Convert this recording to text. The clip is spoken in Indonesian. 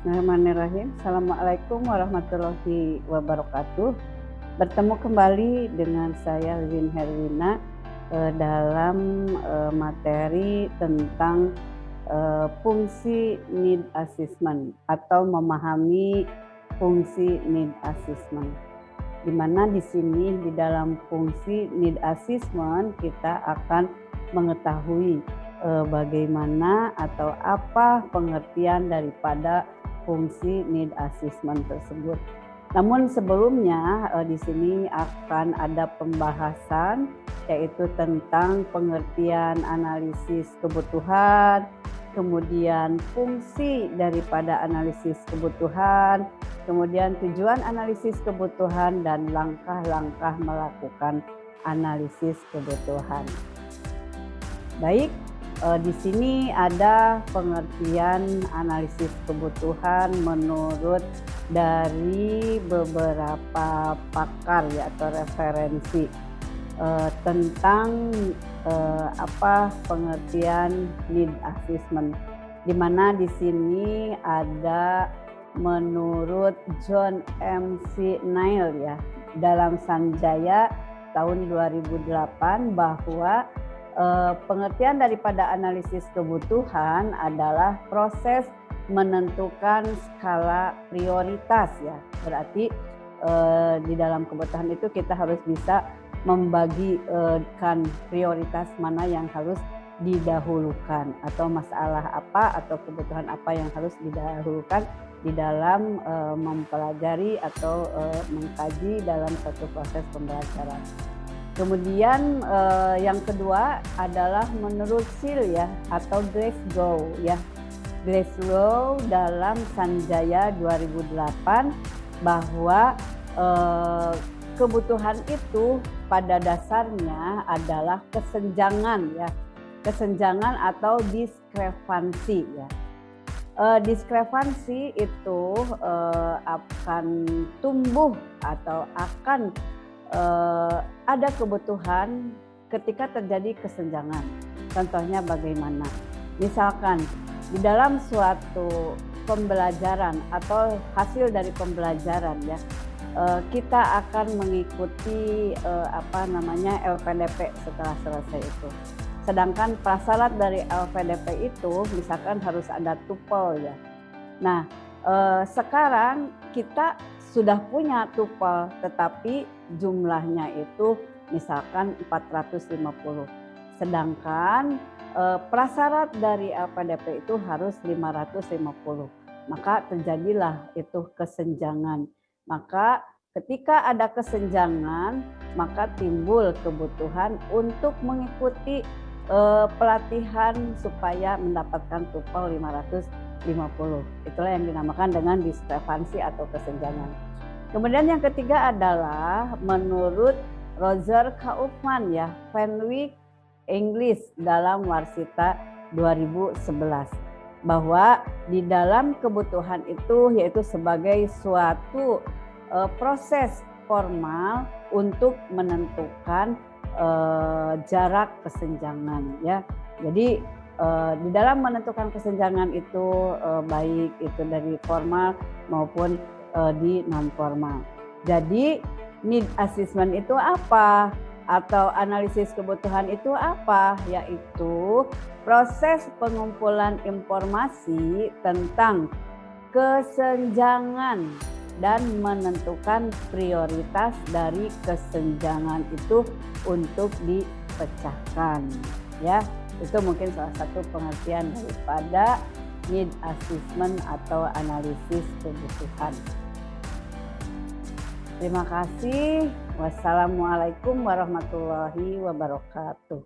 Bismillahirrahmanirrahim. Assalamualaikum warahmatullahi wabarakatuh. Bertemu kembali dengan saya Lin Herwina dalam materi tentang fungsi need assessment atau memahami fungsi need assessment. Di mana di sini di dalam fungsi need assessment kita akan mengetahui bagaimana atau apa pengertian daripada fungsi need assessment tersebut. Namun sebelumnya di sini akan ada pembahasan yaitu tentang pengertian analisis kebutuhan, kemudian fungsi daripada analisis kebutuhan, kemudian tujuan analisis kebutuhan dan langkah-langkah melakukan analisis kebutuhan. Baik, di sini ada pengertian analisis kebutuhan menurut dari beberapa pakar ya atau referensi tentang apa pengertian need assessment. Di mana di sini ada menurut John McNeill ya dalam Sanjaya tahun 2008 bahwa pengertian daripada analisis kebutuhan adalah proses menentukan skala prioritas ya. Berarti di dalam kebutuhan itu kita harus bisa membagikan prioritas mana yang harus didahulukan atau masalah apa atau kebutuhan apa yang harus didahulukan di dalam mempelajari atau mengkaji dalam satu proses pembelajaran. Kemudian yang kedua adalah menurut Seal ya atau Glasgow ya. Glasgow dalam Sanjaya 2008 bahwa kebutuhan itu pada dasarnya adalah kesenjangan ya. Kesenjangan atau diskrepansi ya. Diskrepansi itu akan tumbuh atau akan ada kebutuhan ketika terjadi kesenjangan. Contohnya bagaimana? Misalkan di dalam suatu pembelajaran atau hasil dari pembelajaran ya, kita akan mengikuti LPDP setelah selesai itu. Sedangkan prasyarat dari LPDP itu misalkan harus ada tupel ya. Nah, sekarang kita sudah punya tupel tetapi jumlahnya itu misalkan 450. Sedangkan prasyarat dari LPDP itu harus 550. Maka terjadilah itu kesenjangan. Maka ketika ada kesenjangan, maka timbul kebutuhan untuk mengikuti pelatihan supaya mendapatkan tupel 550. Itulah yang dinamakan dengan diskrepansi atau kesenjangan. Kemudian yang ketiga adalah menurut Roger Kaufman ya, Fenwick English dalam Warsita 2011 bahwa di dalam kebutuhan itu yaitu sebagai suatu proses formal untuk menentukan jarak kesenjangan ya. Jadi di dalam menentukan kesenjangan itu baik itu dari formal maupun di non formal. Jadi need assessment itu apa? Atau analisis kebutuhan itu apa? Yaitu proses pengumpulan informasi tentang kesenjangan dan menentukan prioritas dari kesenjangan itu untuk dipecahkan ya. Itu mungkin salah satu pengertian daripada need assessment atau analisis kebutuhan. Terima kasih. Wassalamualaikum warahmatullahi wabarakatuh.